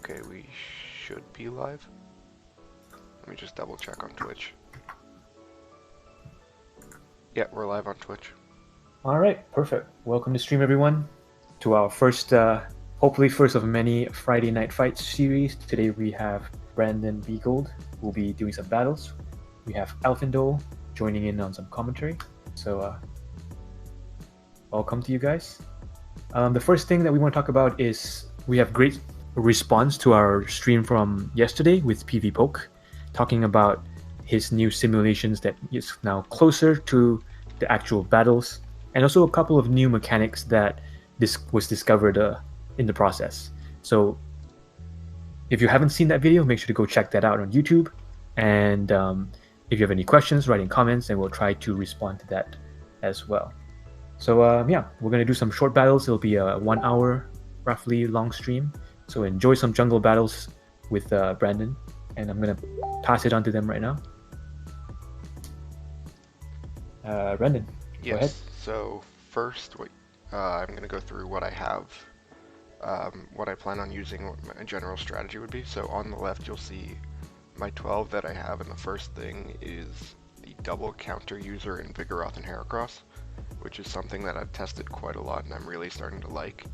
Okay, we should be live. Let me just double check on Twitch. Yeah, we're live on Twitch. All right, perfect. Welcome to stream, everyone, to our first, hopefully first of many Friday Night Fights series. Today we have Brandon BGold, who will be doing some battles. We have Alfindole joining in on some commentary. So, welcome to you guys. The first thing that we want to talk about is we have great response to our stream from yesterday with PV Poke, talking about his new simulations that is now closer to the actual battles, and also a couple of new mechanics that was discovered in the process. So if you haven't seen that video, make sure to go check that out on YouTube. And if you have any questions, write in comments, and we'll try to respond to that as well. So yeah, we're going to do some short battles. It'll be a 1 hour, roughly, long stream. So enjoy some jungle battles with Brandon, and I'm going to pass it on to them right now. Brandon, yes, go ahead. So first, I'm going to go through what I have, what I plan on using, what my general strategy would be. So on the left, you'll see my 12 that I have, and the first thing is the double counter user in Vigoroth and Heracross, which is something that I've tested quite a lot and I'm really starting to like.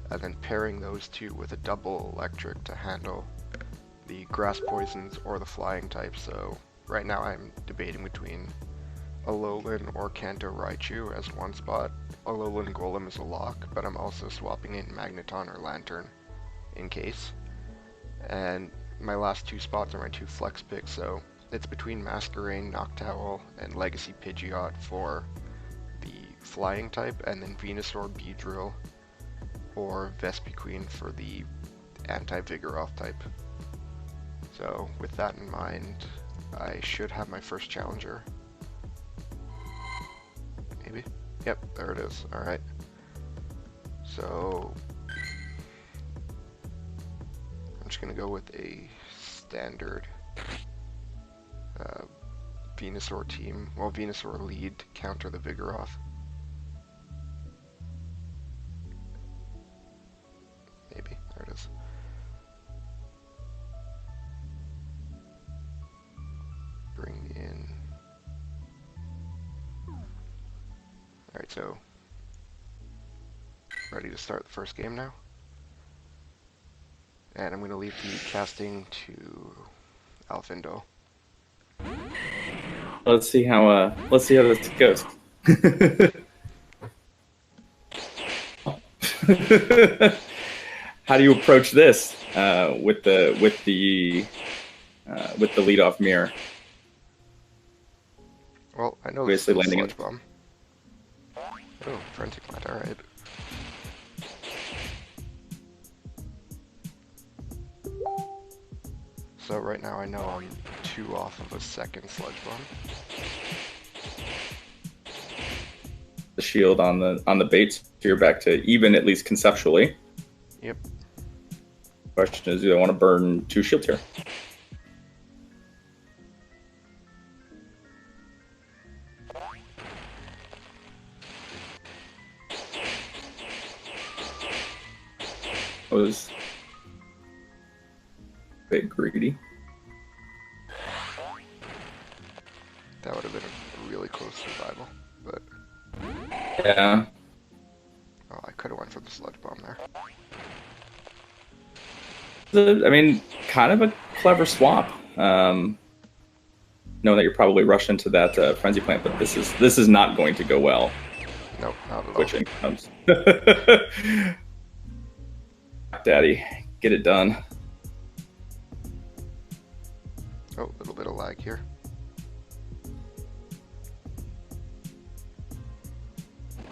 And then pairing those two with a double electric to handle the grass poisons or the flying type. So right now I'm debating between Alolan or Kanto Raichu as one spot. Alolan Golem is a lock, but I'm also swapping in Magneton or Lantern in case. And my last two spots are my two flex picks, so it's between Masquerain, Noctowl, and Legacy Pidgeot for the flying type, and then Venusaur, Beedrill, or Vespiquen for the anti-Vigoroth type. So with that in mind, I should have my first challenger. Maybe? Yep, there it is. Alright. So I'm just gonna go with a standard Venusaur team. Well, Venusaur lead to counter the Vigoroth. Maybe. There it is. Bring in... Alright, so... ready to start the first game now. And I'm going to leave the casting to Alfindole. Let's see how this goes. How do you approach this with the leadoff mirror? Well, I know Basically this is a landing Sludge Bomb. Oh, Frenzy Plant, alright. So right now I know I'm 2 off of a second Sludge Bomb. The shield on the baits, so you're back to even, at least conceptually. Yep. Question is, do I want to burn 2 shields here? I was a bit greedy. That would have been a really close survival, but... Yeah. Oh, I could have went for the Sludge Bomb I mean, kind of a clever swap. Knowing that you're probably rushed into that Frenzy Plant, but this is not going to go well. Nope, not at all. Switching comes. Daddy, get it done. Oh, a little bit of lag here.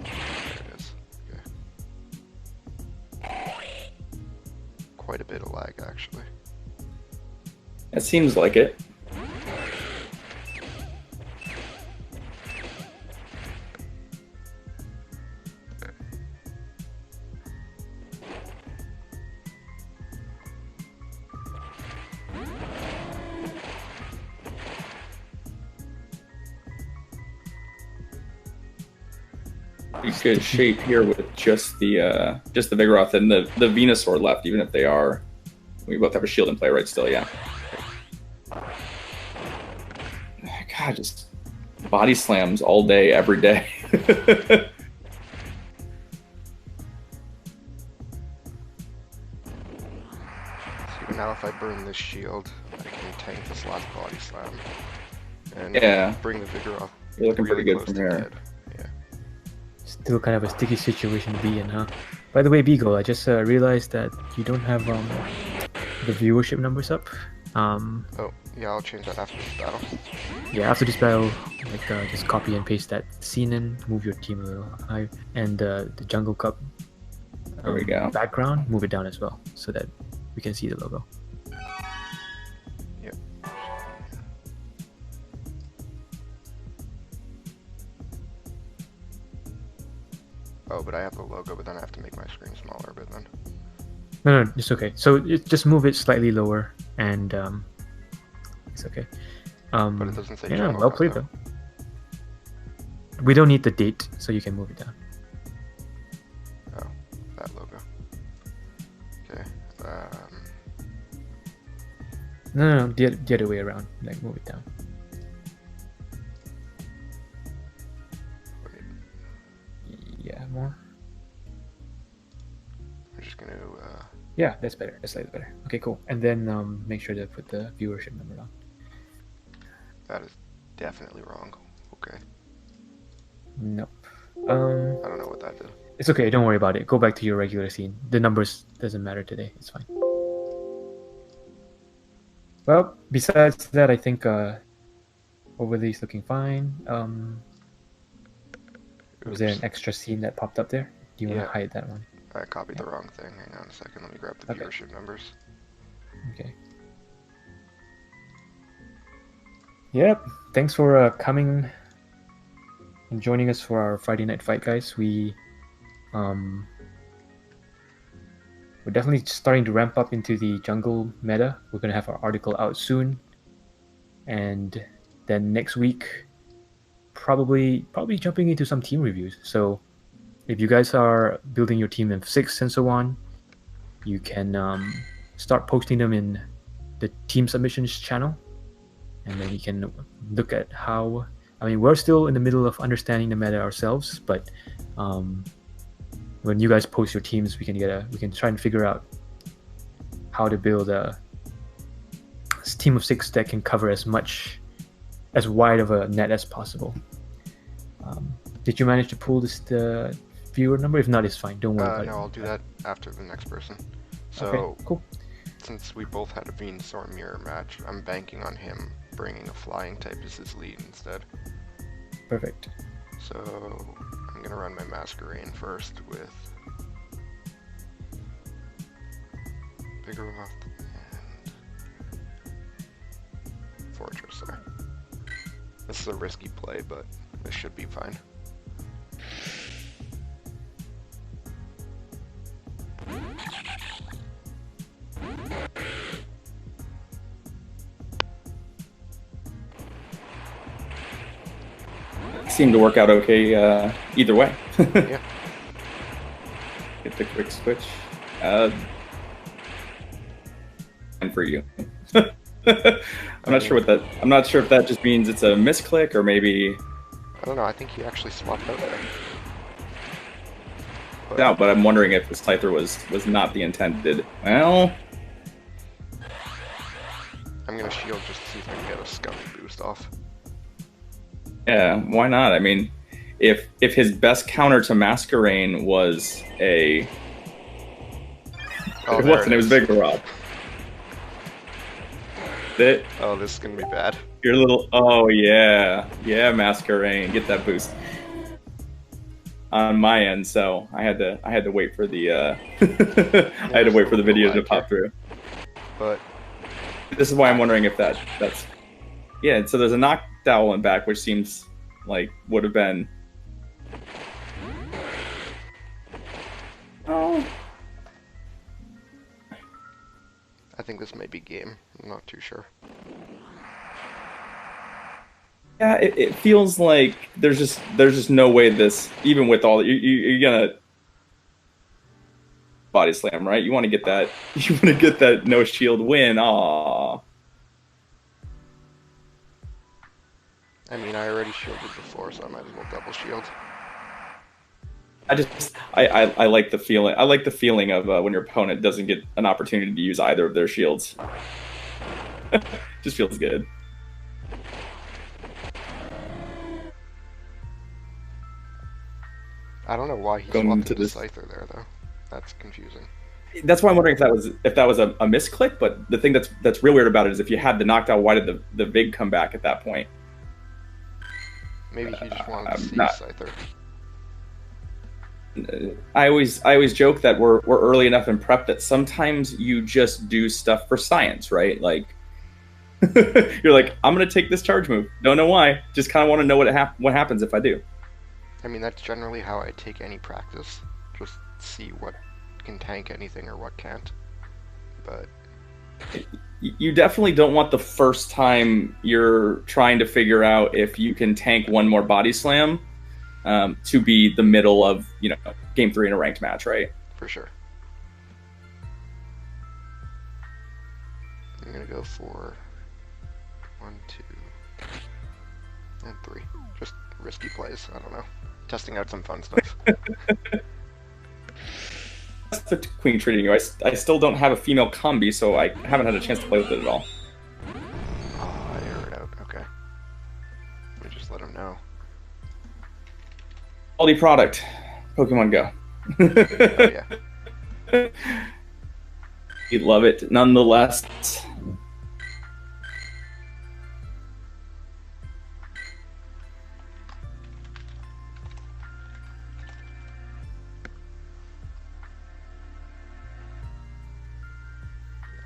There it is. Okay. Quite a bit of lag, actually. It seems like it. Good shape here with just the Vigoroth and the Venusaur left, even if they are We both have a shield in play, right? Still, yeah. God, just body slams all day, every day. So now if I burn this shield, I can tank this last body slam. And Yeah. bring the vigor off. You're looking really pretty good close from to here. dead. Yeah. Still kind of a sticky situation to be in, huh? By the way, BGold, I just realized that you don't have the viewership numbers up. Oh, yeah, I'll change that after this battle. Yeah, after this battle, like just copy and paste that scene in, move your team a little higher, and the Jungle Cup There we go. background, move it down as well, so that we can see the logo. Yep. Oh, but I have the logo, but then I have to make my screen smaller a bit then. No, it's okay. So just move it slightly lower, and it's okay. But it doesn't say yeah, Jungle well Cup, played though. though. We don't need the date, so you can move it down. Oh, that logo. Okay. No, the other way around. Like move it down. Wait, Yeah, more. I'm just gonna. Yeah, that's better. That's slightly better. Okay, cool. And then make sure to put the viewership number on. That is definitely wrong. Okay. Nope. I don't know what that did. It's okay. Don't worry about it. Go back to your regular scene. The numbers doesn't matter today. It's fine. Well, besides that, I think overlay's looking fine. Was there an Oops. extra scene that popped up there? Do you want Yeah. to hide that one? I copied the wrong thing. Hang on a second. Let me grab the Okay. viewership numbers. Okay. Yep. Thanks for coming and joining us for our Friday night fight, guys. We're definitely starting to ramp up into the jungle meta. We're gonna have our article out soon, and then next week, probably jumping into some team reviews. So if you guys are building your team in 6 and so on, you can start posting them in the team submissions channel, and then we can look at how. I mean, we're still in the middle of understanding the meta ourselves, but when you guys post your teams, we can try and figure out how to build a team of 6 that can cover as wide of a net as possible. Did you manage to pull the viewer number? If not, it's fine. Don't worry about No, it. I'll do that after the next person. So, Okay, cool. since we both had a Venusaur mirror match, I'm banking on him bringing a flying type as his lead instead. Perfect. So, I'm gonna run my Masquerain first with Vigoroth and Fortress. Sorry. This is a risky play, but this should be fine. Seemed to work out okay either way. Yeah. Get the quick switch. And for you. I'm not sure what that. I'm not sure if that just means it's a misclick or maybe. I don't know, I think he actually swapped out there. No, but I'm wondering if this Scyther was not the intended. Well, I'm gonna shield just to see if I can get a scummy boost off. yeah, why not? I mean, if his best counter to Masquerain was a Oh, it there wasn't, it was Vigoroth. That Oh, this is gonna be bad. your little yeah Masquerain, get that boost on my end. So I had to wait for the I had to wait for the video to pop through. But This is why I'm wondering if that's yeah. So there's a knockdown in back, which seems like would have been. Oh, I think this may be game. I'm not too sure. yeah. It feels like there's just no way this, even with all you're gonna. body slam, right? You want to get that. You want to get that no shield win. Aww. I mean, I already shielded before, so I might as well double shield. I like the feeling. I like the feeling of when your opponent doesn't get an opportunity to use either of their shields. Just feels good. I don't know why he Going swapped to into this- Scyther there, though. That's confusing. That's why I'm wondering if that was a misclick. But the thing that's real weird about it is if you had the knockdown, why did the Vig come back at that point? Maybe he just wanted to see not- Scyther. I always joke that we're early enough in prep that sometimes you just do stuff for science, right? Like you're like, I'm gonna take this charge move. Don't know why. Just kind of want to know what happens if I do. I mean, that's generally how I take any practice. Just see what can tank anything or what can't. But You definitely don't want the first time you're trying to figure out if you can tank one more body slam to be the middle of game 3 in a ranked match, right? for sure. I'm gonna go for 1, 2, and 3. Just risky plays. I don't know. Testing out some fun stuff. That's the queen treating you. I still don't have a female combi, so I haven't had a chance to play with it at all. Oh, I air it out. Okay. Let me just let him know. Quality product, Pokemon Go. Oh, yeah. You'd love it nonetheless.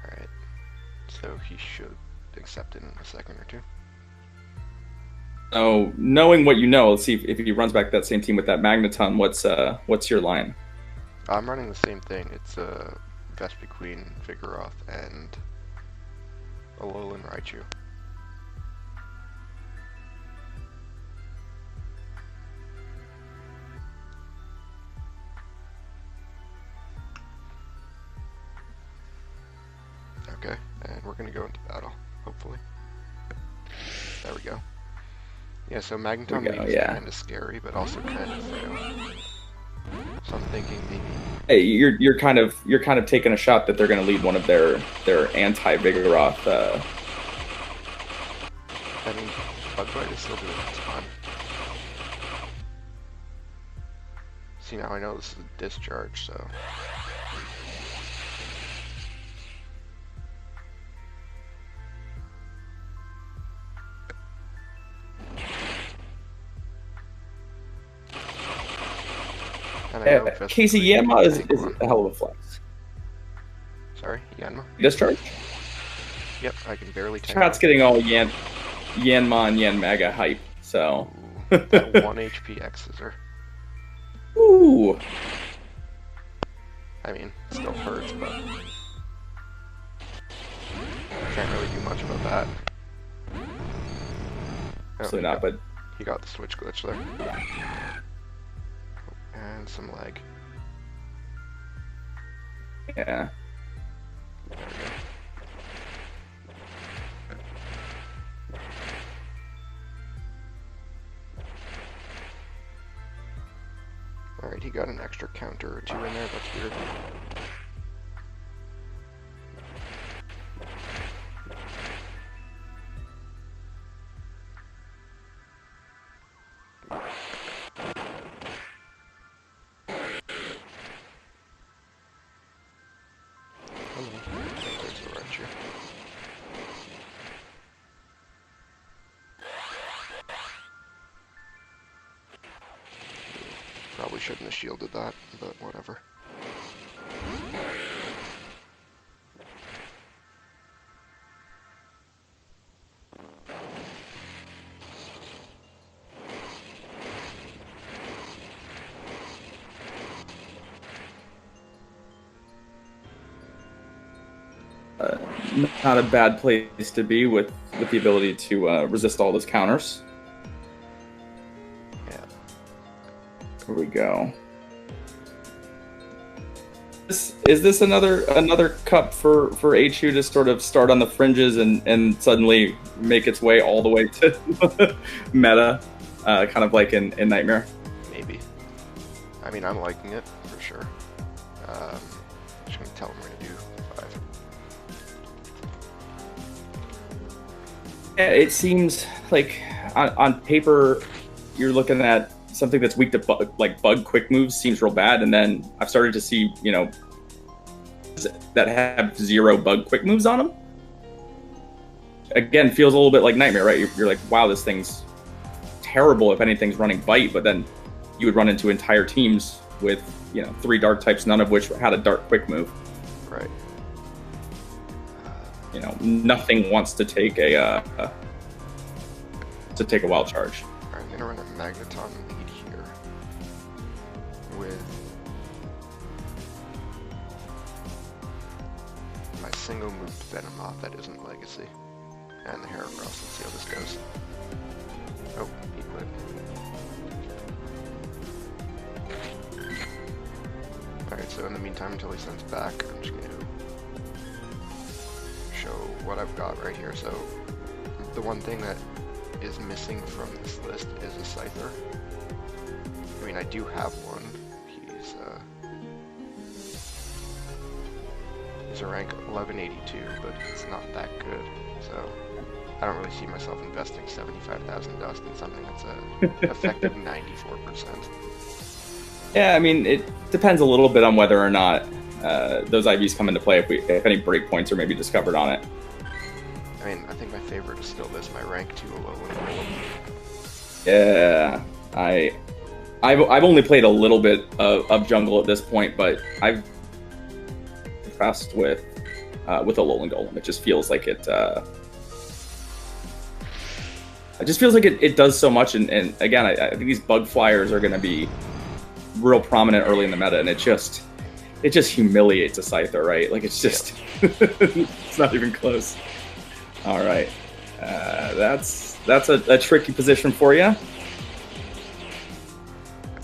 Alright. So he should accept it in a second or two. So, knowing what you know, let's see if he runs back that same team with that Magneton. What's your line? I'm running the same thing. It's a Vespi Queen, Vigoroth, and Alolan Raichu. Okay, and we're gonna go into battle, hopefully. There we go. Yeah, so Magneton lead is kind of scary, but also kind of fail. So I'm thinking maybe. Hey, you're kind of taking a shot that they're going to lead one of their anti-Vigoroth. I mean, Bugbite is still doing its fun. See, now I know this is a discharge, so. Casey, Yanma is a hell of a flex. Sorry, Yanma? Discharge? Yep, I can barely tank. Chat's getting all Yanma and Yanmaga hype, so. Ooh, that 1 HP X-Scissor. Ooh. I mean, it still hurts, but. Can't really do much about that. Absolutely not, but. He got the switch glitch there. And some lag. Yeah. There we go. Alright, he got an extra counter or 2 in there, that's weird. There's the Raichu. Probably shouldn't have shielded that, but whatever. Not a bad place to be with the ability to resist all those counters. Yeah. Here we go. Is this another cup for HU to sort of start on the fringes and suddenly make its way all the way to meta, kind of like in Nightmare? Maybe. I mean, I'm liking it for sure. Just gonna tell him we're gonna do 5. Yeah, it seems like on paper you're looking at something that's weak to bug quick moves seems real bad, and then I've started to see that have 0 bug quick moves on them. Again, feels a little bit like Nightmare, right? You're like, wow, this thing's terrible if anything's running Bite, but then you would run into entire teams with 3 dark types, none of which had a dark quick move. Right. Nothing wants to take a wild charge. Alright, I'm gonna run a Magneton lead here with my single moved Venomoth that isn't Legacy, and the Heracross. Let's see how this goes. Oh, he quit. Alright, so in the meantime, until he sends back, I'm just gonna show what I've got right here. So the one thing that is missing from this list is a Scyther. I mean, I do have one. He's a rank 1182, but it's not that good. So I don't really see myself investing 75,000 dust in something that's a effective 94%. Yeah, I mean, it depends a little bit on whether or not those IVs come into play, if any breakpoints are maybe discovered on it. I mean, I think my favorite is still this, my rank 2 Alolan. Yeah, I've only played a little bit of jungle at this point, but I've impressed with Alolan Golem. It just feels like it does so much, and again, I think these bug flyers are going to be real prominent early in the meta, and it just humiliates a Scyther, right? Like, it's just it's not even close. All right, that's a tricky position for you.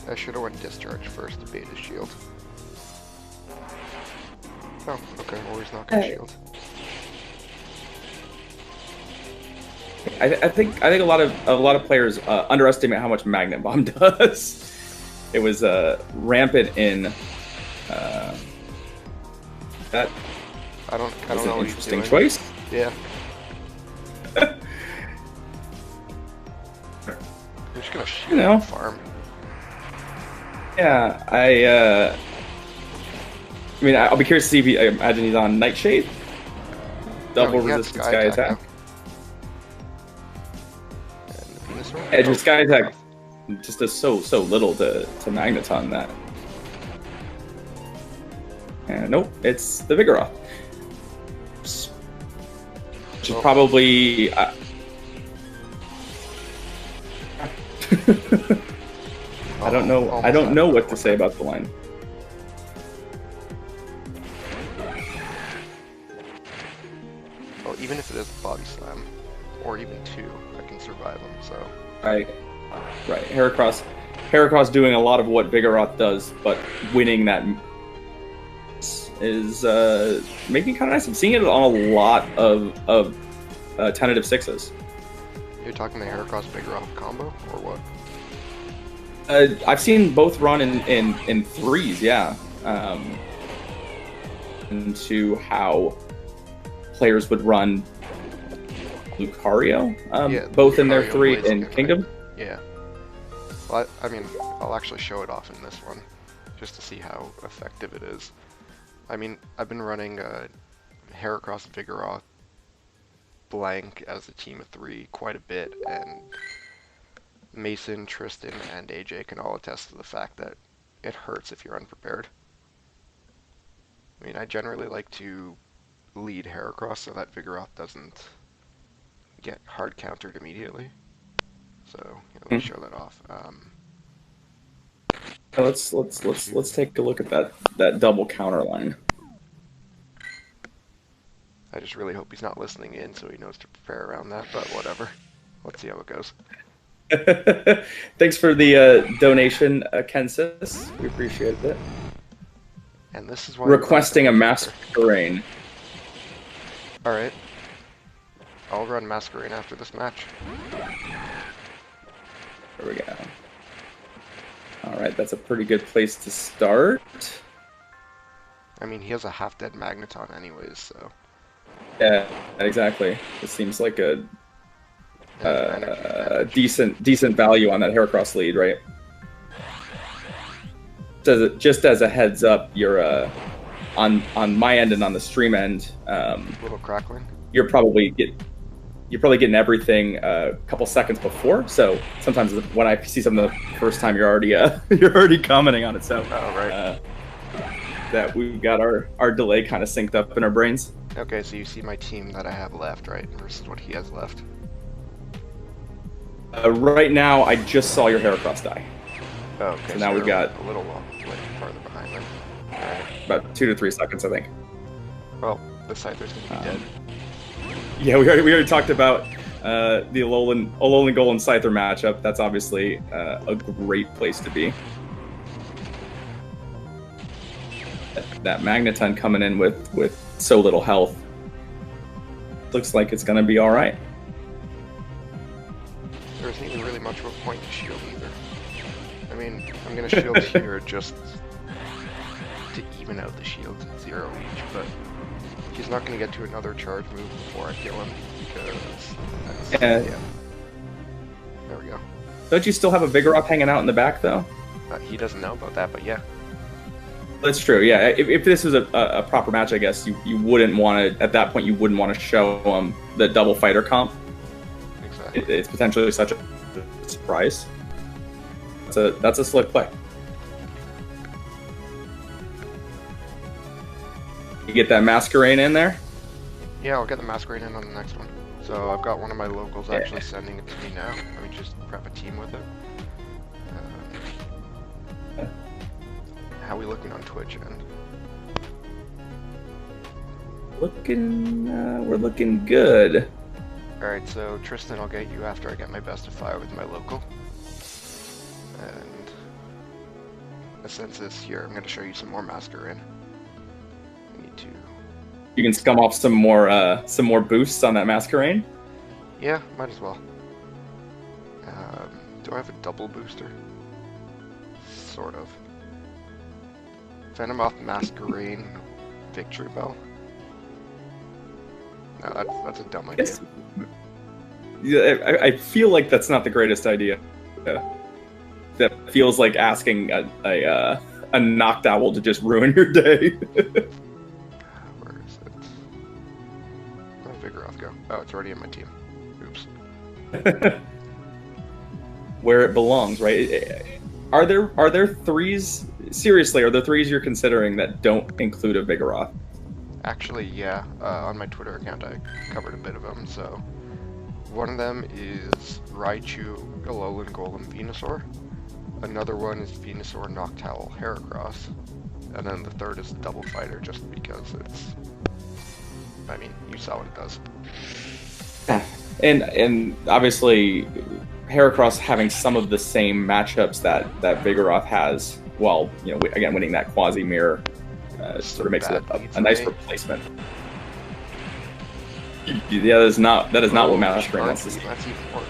I should have went Discharge first to bait his shield. Oh, okay, well he's not gonna shield. I think a lot of players underestimate how much Magnet Bomb does. It was rampant in that. I don't know what interesting he's doing. choice. Yeah. You're just gonna shoot farm. Yeah, I mean, I'll be curious to see if I imagine he's on Nightshade. Double resistant Sky Attack. Edge of Sky Attack just does so little to Magneton that. And nope, it's the Vigoroth. Which is probably. I don't know. I don't know what to say about the line. Well, even if it is a body slam, or even 2, I can survive them. So. Right. Heracross doing a lot of what Vigoroth does, but winning that is making kind of nice. I'm seeing it on a lot of tentative 6s. You're talking the Heracross Vigoroth combo, or what? I've seen both run in 3s, yeah. Into how players would run Lucario, yeah, both Lucario in their 3 in Blaziken, Kingdom. Yeah. Well, I mean, I'll actually show it off in this one, just to see how effective it is. I mean, I've been running Heracross Vigoroth blank as a team of 3 quite a bit, and Mason, Tristan, and AJ can all attest to the fact that it hurts if you're unprepared. I mean, I generally like to lead Heracross so that Vigoroth doesn't get hard countered immediately. So let me show that off. Let's take a look at that double counter line. I just really hope he's not listening in so he knows to prepare around that, but whatever. Let's see how it goes. Thanks for the donation, Kensis. We appreciate it. And this is why requesting a Masquerain. Alright. I'll run Masquerain after this match. There we go. Alright, that's a pretty good place to start. I mean, he has a half-dead Magneton anyways, so... Yeah, exactly. It seems like a decent value on that Heracross lead, right? Just as a heads up, you're on my end and on the stream end. Little crackling. You're probably getting everything a couple seconds before. So sometimes when I see something the first time, you're already commenting on it. So right. That we've got our delay kind of synced up in our brains. Okay, so you see my team that I have left, right, versus what he has left. Right now, I just saw your Heracross die. Oh, okay. So now we've got a little farther behind them. Alright. About 2 to 3 seconds, I think. Well, the Scyther's gonna be dead. Yeah, we already talked about the Alolan Golem Scyther matchup. That's obviously a great place to be. That Magneton coming in with so little health. Looks like it's gonna be all right. There isn't even really much of a point to shield either. I mean, I'm gonna shield here just to even out the shields at 0 each, but he's not gonna get to another charge move before I kill him because that's, yeah. There we go. Don't you still have a Vigoroth hanging out in the back though? He doesn't know about that, but yeah. That's true. Yeah, if this was a proper match, I guess you wouldn't want to. At that point, you wouldn't want to show the double fighter comp. Exactly. It's potentially such a surprise. That's a slick play. You get that Masquerain in there. Yeah, I'll get the Masquerain in on the next one. So I've got one of my locals actually sending it to me now. Let me just prep a team with it. How we looking on Twitch end? We're looking good. Alright, so Tristan, I'll get you after I get my best of 5 with my local. And since this here, I'm going to show you some more Masquerain. I need to... You can scum off some more boosts on that Masquerain? Yeah, might as well. Do I have a double booster? Sort of. Venomoth, Masquerain, Victory Bell. No, that's a dumb idea. Yes. Yeah, I feel like that's not the greatest idea. That feels like asking a Noctowl to just ruin your day. Where is it? Where did Vigoroth go? Oh, it's already in my team. Oops. Where it belongs, right? Are there threes? Seriously, are there threes you're considering that don't include a Vigoroth? Actually, yeah. On my Twitter account, I covered a bit of them. So, one of them is Raichu, Alolan Golem, Venusaur. Another one is Venusaur, Noctowl, Heracross. And then the third is Double Fighter, just because it's... I mean, you saw what it does. And obviously, Heracross having some of the same matchups that Vigoroth has, while again winning that quasi mirror, sort of makes it a nice replacement. Yeah, that is not what Masquerain wants to see. That's even worse.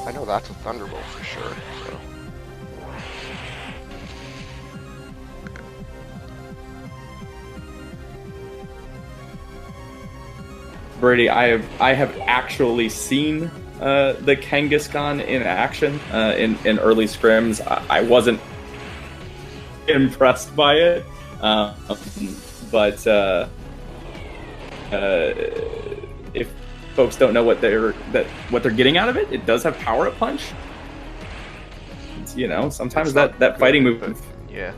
I know that's a Thunderbolt for sure. So. Brady, I have actually seen the Kangaskhan in action in early scrims. I wasn't impressed by it, but if folks don't know what they're getting out of it, it does have power up punch. Sometimes that fighting move. Yeah.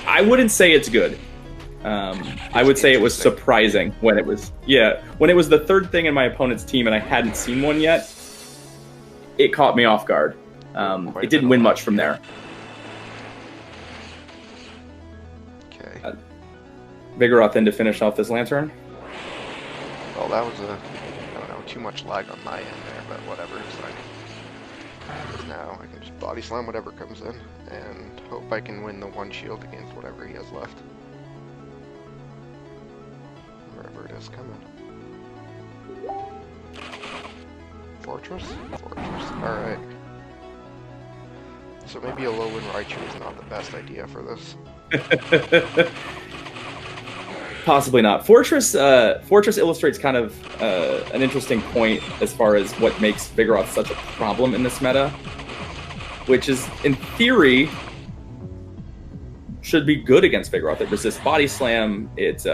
I wouldn't say it's good. I would say it was surprising when it was the third thing in my opponent's team and I hadn't seen one yet. It caught me off guard. It didn't win much from there. Okay. Vigoroth in to finish off this Lantern. Well, that was I don't know, too much lag on my end there, but whatever, it's fine. now I can just body slam whatever comes in, and hope I can win the one shield against whatever he has left. Wherever it is coming. Fortress? Fortress. Alright. So maybe a Alolan Raichu is not the best idea for this. Possibly not. Fortress illustrates kind of an interesting point as far as what makes Vigoroth such a problem in this meta, which is, in theory, should be good against Vigoroth. It resists Body Slam. It's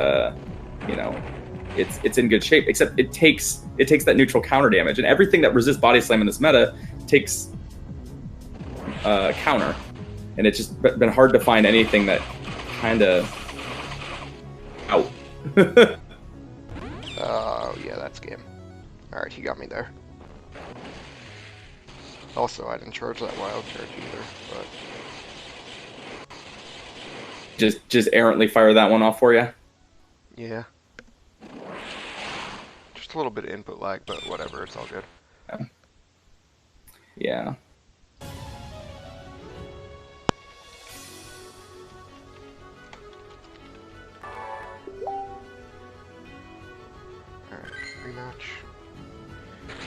it's in good shape. Except it takes that neutral counter damage, and everything that resists Body Slam in this meta takes counter, and it's just been hard to find anything that kind of out. Oh, yeah, that's game. Alright, he got me there. Also, I didn't charge that wild charge either, but... Just errantly fire that one off for you? Yeah. Just a little bit of input lag, but whatever, it's all good. Yeah.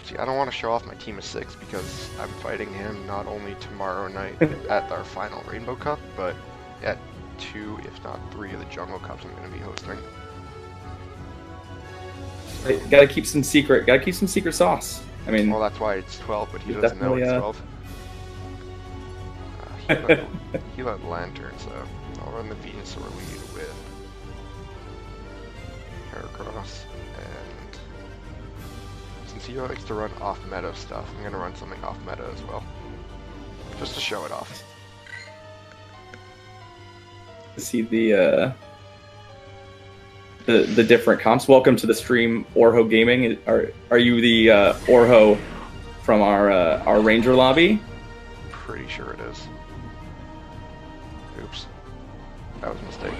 See, I don't want to show off my team of 6 because I'm fighting him not only tomorrow night at our final Rainbow Cup, but at 2, if not 3 of the Jungle Cups I'm going to be hosting. Gotta keep some secret sauce. I mean, well, that's why it's 12, but he doesn't know it's 12. He let Lantern, so I'll run the Venusaur lead with Heracross. Since he likes to run off-meta stuff, I'm going to run something off-meta as well. Just to show it off. See the different comps. Welcome to the stream, Orho Gaming. Are you the Orho from our Ranger lobby? Pretty sure it is. Oops. That was a mistake.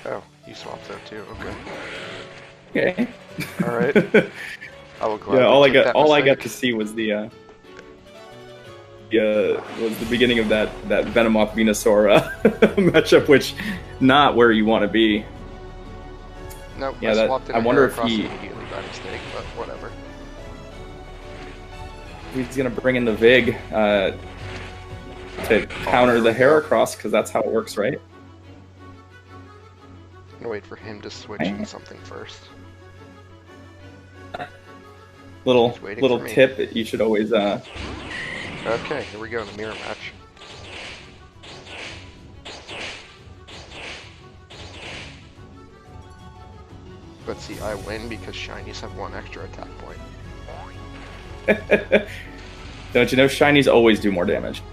Oh, you swapped out too, okay. Okay. All right. I will gladly all I got to see was the beginning of that Venomoth Venusaur matchup, which not where you want to be. Nope. Yeah, I wonder if he immediately by mistake, but whatever. He's gonna bring in the Vig to counter the Heracross, because that's how it works, right? I'm gonna wait for him to switch into something first. Little tip, you should always Okay, here we go, the mirror match. But see, I win because shinies have 1 extra attack point. Don't you know shinies always do more damage?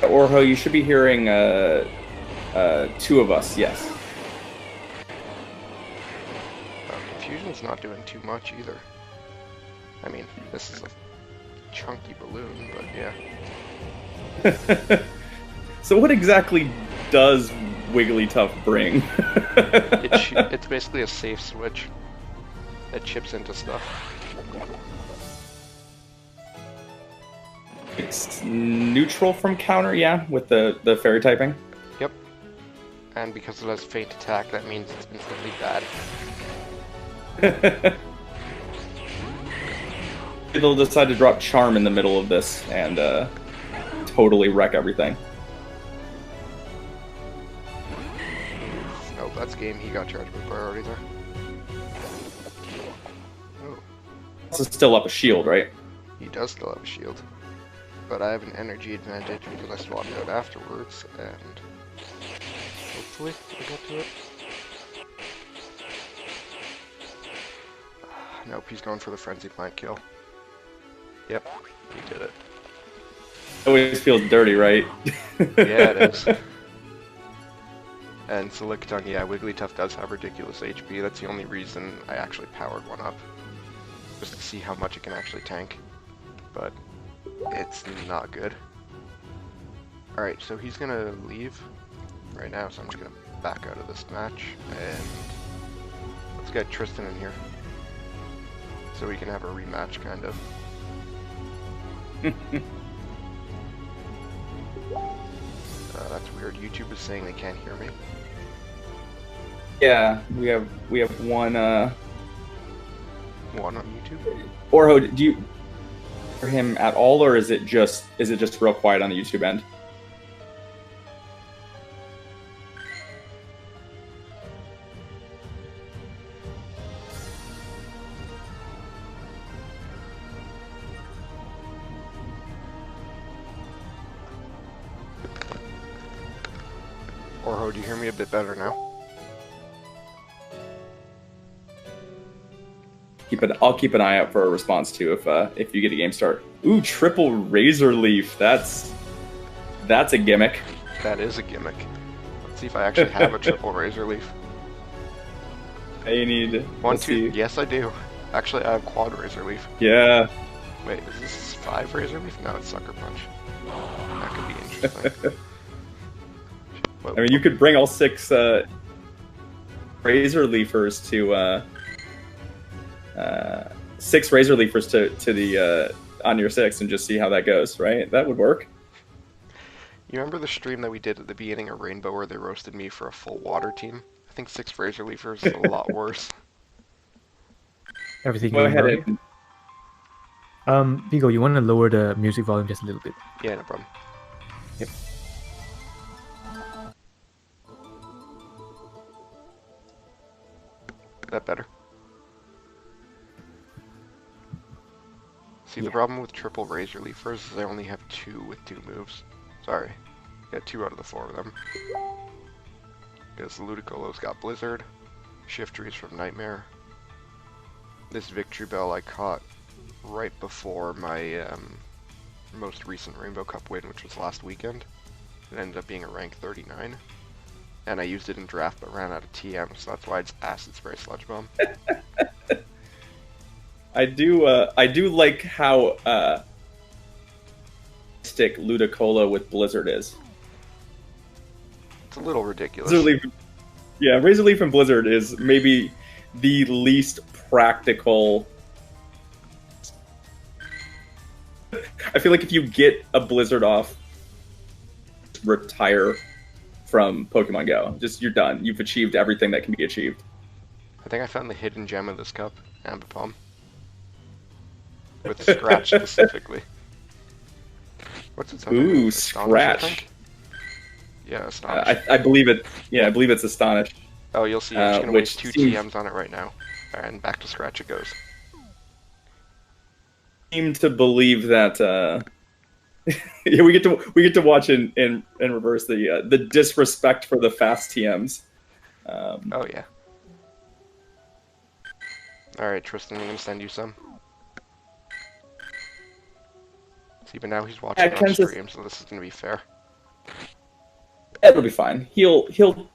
Orho, you should be hearing 2 of us, yes. Confusion's not doing too much either. I mean, this is a chunky balloon, but yeah. So what exactly does Wigglytuff bring? It's basically a safe switch that chips into stuff. It's neutral from counter, yeah, with the fairy typing. Yep. And because it has feint attack, that means it's instantly bad. They'll decide to drop Charm in the middle of this and totally wreck everything. Oh, that's game. He got charged with priority there. Oh. This is still up a shield, right? He does still have a shield. But I have an energy advantage because I swapped out afterwards, and hopefully I get to it. Nope, he's going for the Frenzy Plant kill. Yep, he did it. Always feels dirty, right? Yeah, it is. And Silicon, yeah, Wigglytuff does have ridiculous HP. That's the only reason I actually powered one up. Just to see how much it can actually tank. But it's not good. Alright, so he's gonna leave right now, so I'm just gonna back out of this match, and let's get Tristan in here. So we can have a rematch, kind of. That's weird. YouTube is saying they can't hear me. Yeah, we have one. One on YouTube. Or do you hear him at all, or is it just real quiet on the YouTube end? Orho, do you hear me a bit better now? I'll keep an eye out for a response too if you get a game start. Ooh, triple Razor Leaf. That's a gimmick. That is a gimmick. Let's see if I actually have a triple Razor Leaf. You need one, two. See. Yes, I do. Actually, I have quad Razor Leaf. Yeah. Wait, is this 5 Razor Leaf? No, it's Sucker Punch. That could be interesting. I mean, you could bring all 6 Razor Leafers to 6 Razor Leafers to the on your 6 and just see how that goes, right? That would work. You remember the stream that we did at the beginning of Rainbow where they roasted me for a full water team? I think 6 Razor Leafers is a lot worse. Everything Go ahead. BGold, you want to lower the music volume just a little bit? Yeah, no problem. Yep. That better? See, the problem with triple Razor Leafers is I only have 2 with 2 moves. Sorry. Yeah, 2 out of the 4 of them. Because Ludicolo's got Blizzard, Shiftry's from Nightmare. This Victory Bell I caught right before my most recent Rainbow Cup win, which was last weekend. It ended up being a rank 39. And I used it in draft but ran out of TM, so that's why it's Acid Spray Sludge Bomb. I do like how stick Ludicolo with Blizzard is. It's a little ridiculous. Razor Leaf and Blizzard is maybe the least practical. I feel like if you get a Blizzard off, retire from Pokemon Go. Just, you're done. You've achieved everything that can be achieved. I think I found the hidden gem of this cup, Ambipom. With Scratch specifically. What's its other name? Ooh, Astonish, Scratch. Yeah, Astonish. I believe it. Yeah, I believe it's Astonish. Oh, you'll see. I'm just gonna waste 2 TMs on it right now, and back to Scratch it goes. Seem to believe that. Yeah, we get to watch in reverse the disrespect for the fast TMs. Oh yeah. All right, Tristan, I'm gonna send you some. See, but now he's watching our stream, so this is gonna be fair. It'll be fine. He'll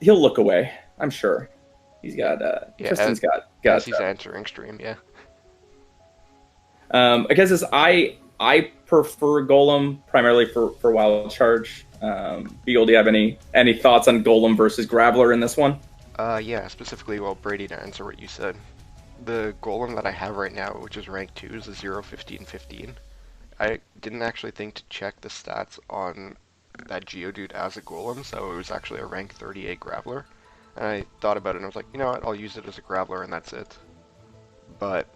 look away. I'm sure. He's got. Yeah, Tristan's got. As he's answering stream, yeah. I guess I prefer Golem primarily for Wild Charge. BGold, do you have any thoughts on Golem versus Graveler in this one? Yeah, specifically, well, Brady, to answer what you said. The Golem that I have right now, which is rank 2, is a 0, 15, 15. I didn't actually think to check the stats on that Geodude as a Golem, so it was actually a rank 38 Graveler. And I thought about it and I was like, you know what, I'll use it as a Graveler and that's it. But,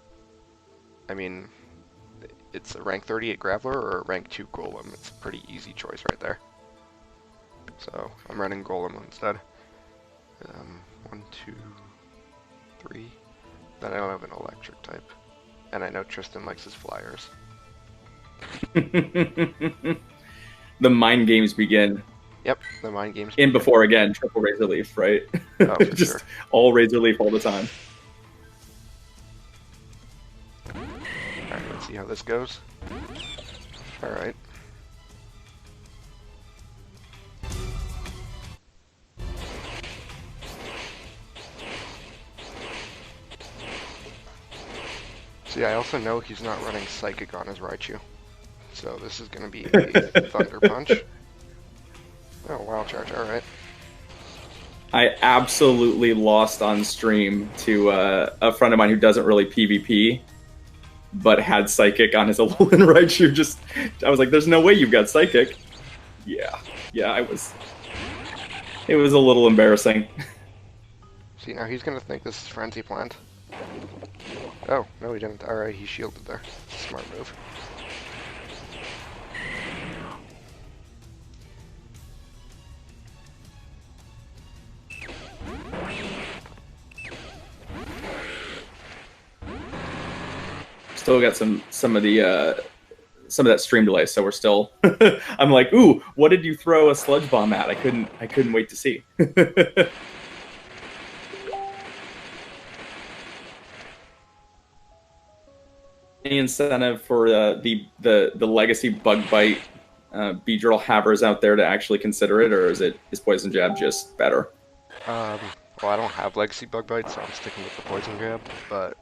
I mean, it's a rank 38 Graveler or a rank 2 Golem. It's a pretty easy choice right there. So, I'm running Golem instead. 1, 2, 3. Then I don't have an electric type. And I know Tristan likes his flyers. The mind games begin. Yep, the mind games begin. In before, again, triple Razor Leaf, right? Oh, for just sure. All Razor Leaf all the time. Alright, let's see how this goes. Alright. See, I also know he's not running Psychic on his Raichu. So this is going to be a Thunder Punch. Oh, wild charge. All right. I absolutely lost on stream to a friend of mine who doesn't really PvP, but had Psychic on his Alolan Raichu. I was like, there's no way you've got Psychic. Yeah, it was a little embarrassing. See, now he's gonna think this is Frenzy Plant. Oh, no he didn't. Alright, he shielded there. Smart move. Still got some of that stream delay, so we're still. I'm like, ooh, what did you throw a sludge bomb at? I couldn't wait to see. Any incentive for the legacy bug bite Beedrill havers out there to actually consider it, or is Poison Jab just better? Well, I don't have Legacy Bug Bite, so I'm sticking with the Poison Jab, but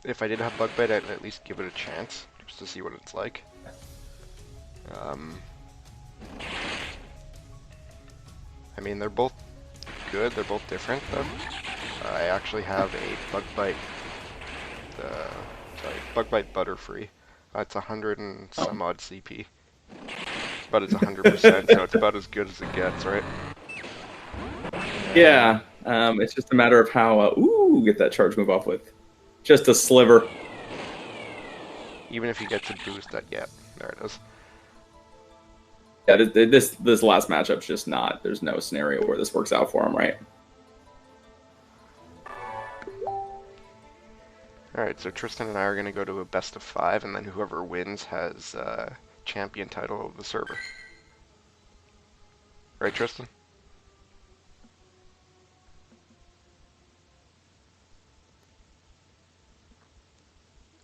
if I did have Bug Bite, I'd at least give it a chance, just to see what it's like. I mean, they're both good, they're both different, though. I actually have a Bug Bite, Bug Bite Butterfree. It's 100 and some odd CP. But it's 100%, so it's about as good as it gets, right? Yeah, it's just a matter of how, get that charge move off with just a sliver. Even if he gets a boost, yeah, there it is. Yeah, this last matchup's just not, there's no scenario where this works out for him, right? Alright, so Tristan and I are going to go to a best of 5, and then whoever wins has champion title of the server. Right, Tristan?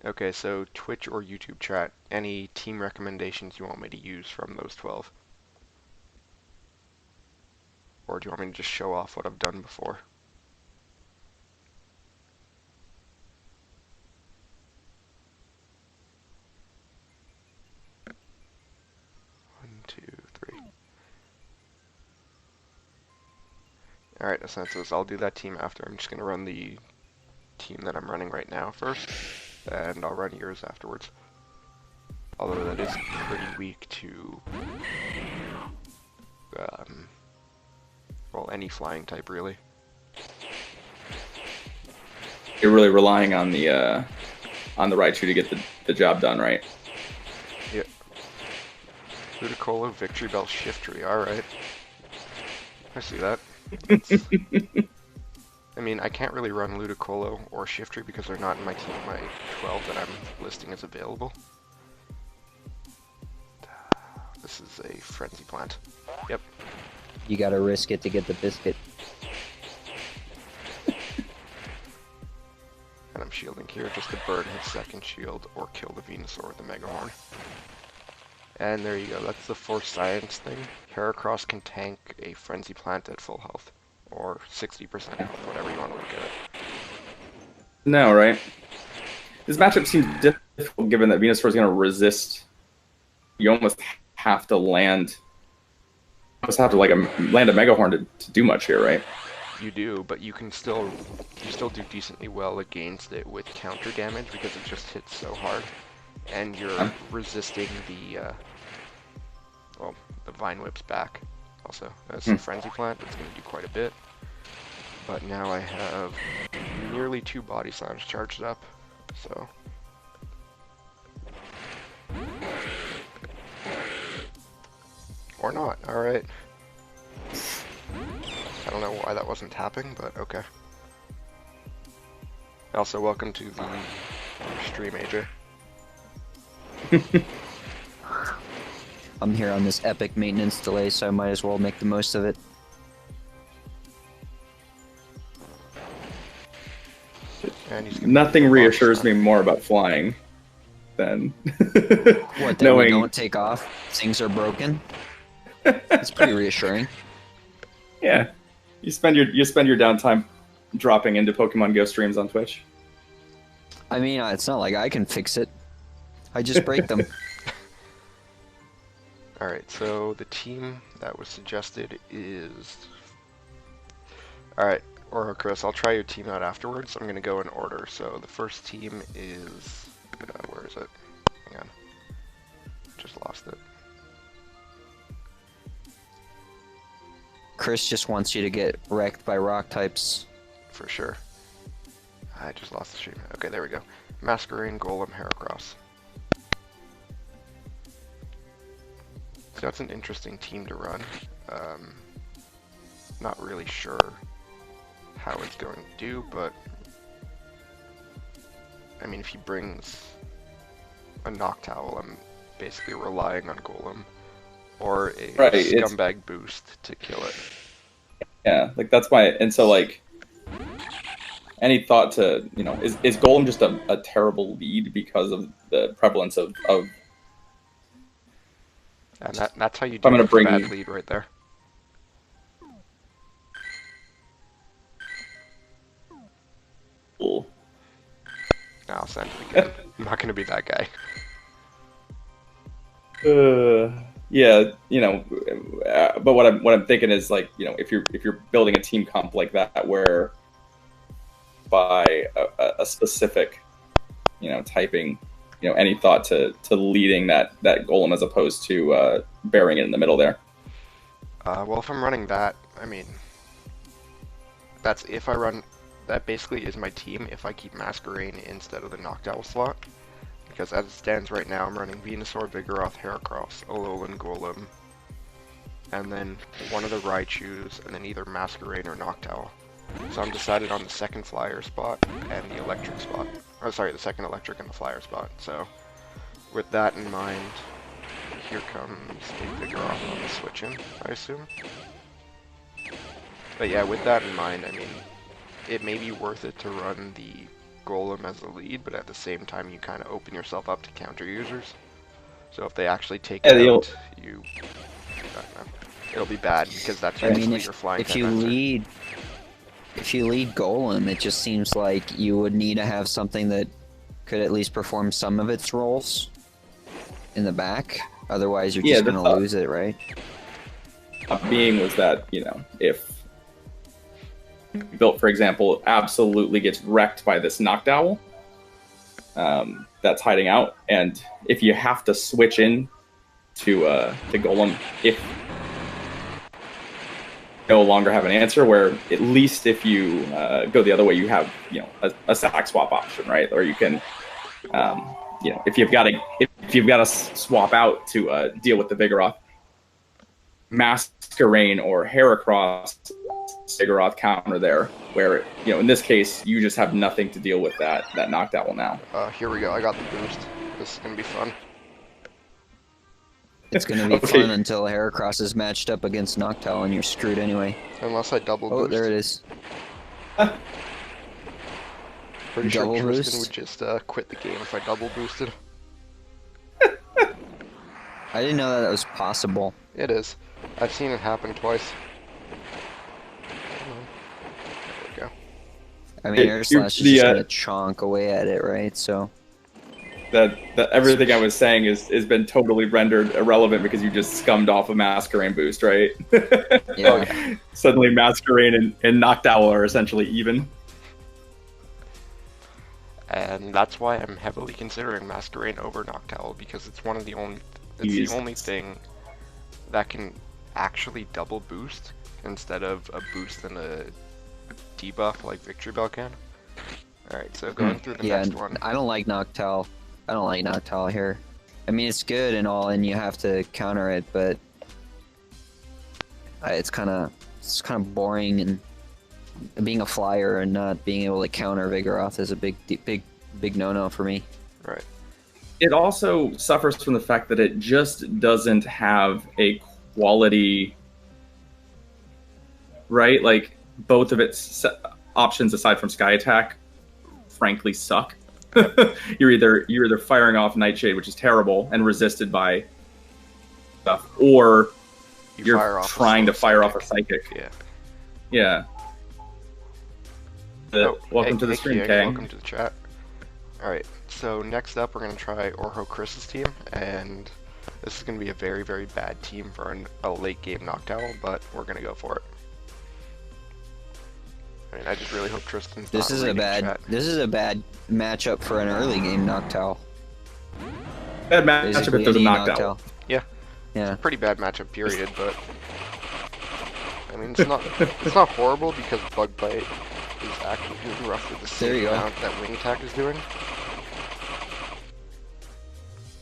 Okay, so Twitch or YouTube chat, any team recommendations you want me to use from those 12? Or do you want me to just show off what I've done before? One, two, three. Alright, Ascensos, I'll do that team after. I'm just going to run the team that I'm running right now first, and I'll run yours afterwards. Although that is pretty weak to, well, any flying type, really. You're really relying on the Raichu to get the job done, right? Yeah. Ludicolo, Victory Bell, Shiftry, alright. I see that. I mean, I can't really run Ludicolo or Shiftry because they're not in my team, my 12 that I'm listing as available. This is a Frenzy Plant. Yep. You gotta risk it to get the biscuit. And I'm shielding here just to burn his second shield or kill the Venusaur with the Mega Horn. And there you go, that's the Force Science thing. Heracross can tank a Frenzy Plant at full health. Or 60% health, whatever you want to look at it. No, right? This matchup seems difficult given that Venusaur is going to resist. You almost have to land... like land a Mega Horn to do much here, right? You do, but you still do decently well against it with counter damage because it just hits so hard. And you're resisting the Vine Whip's back. Also, that's a Frenzy Plant, that's going to do quite a bit. But now I have nearly 2 Body Slams charged up, so... Or not, alright. I don't know why that wasn't tapping, but okay. Also, welcome to the stream, AJ. I'm here on this epic maintenance delay, so I might as well make the most of it. Nothing reassures me more about flying than what, that knowing... we don't take off, things are broken? It's pretty reassuring. Yeah. You spend your downtime dropping into Pokemon Go streams on Twitch. I mean, it's not like I can fix it. I just break them. Alright, so the team that was suggested is... Alright, or Chris, I'll try your team out afterwards. I'm going to go in order. So the first team is... where is it? Hang on. Just lost it. Chris just wants you to get wrecked by rock types. For sure. I just lost the stream. Okay, there we go. Masquerade, Golem, Heracross. So that's an interesting team to run. Not really sure how it's going to do, but I mean, if he brings a Noctowl, I'm basically relying on Golem or a scumbag boost to kill it. Yeah, like that's why. And so, like, any thought to, you know, is Golem just a terrible lead because of the prevalence of and that's how you do I'm gonna a bring bad lead right there. Cool. Now I'll send it again. I'm not going to be that guy. Yeah, you know, but what I'm thinking is, like, you know, if you're building a team comp like that where by a specific, you know, typing, you know, any thought to leading that Golem as opposed to burying it in the middle there? Well, if I'm running that, I mean, that's if I run. That basically is my team if I keep Masquerade instead of the Noctowl slot. Because as it stands right now, I'm running Venusaur, Vigoroth, Heracross, Alolan, Golem, and then one of the Raichus, and then either Masquerade or Noctowl. So I'm decided on the second flyer spot and the electric spot. Oh, sorry, the second electric and the flyer spot. So with that in mind, here comes a Vigoroth on the switch in, I assume. But yeah, with that in mind, I mean, it may be worth it to run the Golem as the lead, but at the same time you kind of open yourself up to counter users. So if they actually take it out, you... it'll be bad, because that's basically your flying if you lead Golem, it just seems like you would need to have something that could at least perform some of its roles in the back. Otherwise, you're just going to lose it, right? Being was that, you know, if built, for example, absolutely gets wrecked by this Noctowl that's hiding out, and if you have to switch in to Golem, if no longer have an answer, where at least if you go the other way, you have, you know, a sack swap option, right? Or you can, you know, if you've got to swap out to deal with the Vigoroth, Masquerade or Heracross Vigoroth counter there, where, you know, in this case you just have nothing to deal with that Noctowl now. Here we go. I got the boost. This is gonna be fun. It's gonna be fun until Heracross is matched up against Noctowl and you're screwed anyway. Unless I double boost. Oh, there it is. Pretty sure Tristan would just quit the game if I double boosted. I didn't know that was possible. It is. I've seen it happen twice. There we go. I mean, Air Slash is just gonna chonk away at it, right? So that everything I was saying has been totally rendered irrelevant because you just scummed off a Masquerade boost, right? Yeah. Suddenly Masquerade and Noctowl are essentially even. And that's why I'm heavily considering Masquerade over Noctowl, because it's one of the only... It's the only thing that can actually double boost instead of a boost and a debuff like Victory Bell can. Alright, so going through the next one. I don't like Noctowl. I don't like Noctowl here. I mean, it's good and all, and you have to counter it, but it's kind of boring, and being a flyer and not being able to counter Vigoroth is a big no-no for me. Right. It also suffers from the fact that it just doesn't have a quality, right? Like, both of its options aside from Sky Attack, frankly, suck. You're either firing off Nightshade, which is terrible and resisted by stuff, or you're trying to fire off a Psychic. Yeah. Yeah. Welcome to the stream, Kang. Welcome to the chat. Alright, so next up we're going to try Orho Chris's team, and This is going to be a very, very bad team for a late game Noctowl, but we're going to go for it. I mean, I just really hope Tristan's This not is a reading bad. chat. This is a bad matchup for an early game Noctowl. Bad matchup if there's a knockdown. Yeah. Yeah. Pretty bad matchup, period, but I mean, it's not horrible because Bug Bite is actually doing roughly the There you same go. amount that Wing Attack is doing.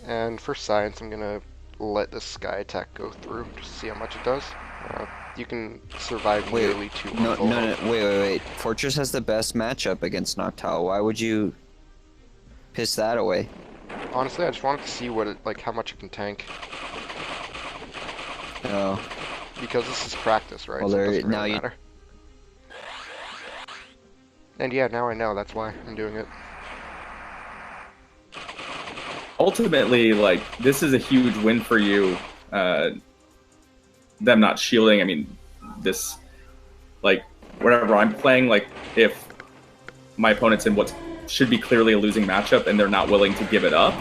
And for Science, I'm gonna let the Sky Attack go through just to see how much it does. You can survive Wait, nearly 2 No, on full no, health. no, wait. Fortress has the best matchup against Noctowl. Why would you piss that away? Honestly, I just wanted to see what it, like, how much it can tank. Oh, Because this is practice, right? Well, So it there- doesn't really now you- matter. And yeah, now I know, that's why I'm doing it. Ultimately, like, this is a huge win for you. Them not shielding, I mean, this, like, whenever I'm playing, like, if my opponent's in what should be clearly a losing matchup and they're not willing to give it up,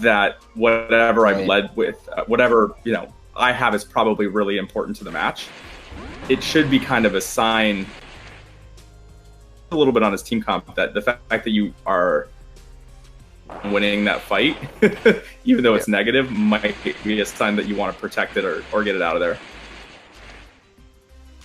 that whatever I've Right. led with, whatever, you know, I have is probably really important to the match. It should be kind of a sign, a little bit on his team comp, that the fact that you are winning that fight, even though it's negative, might be a sign that you want to protect it or get it out of there.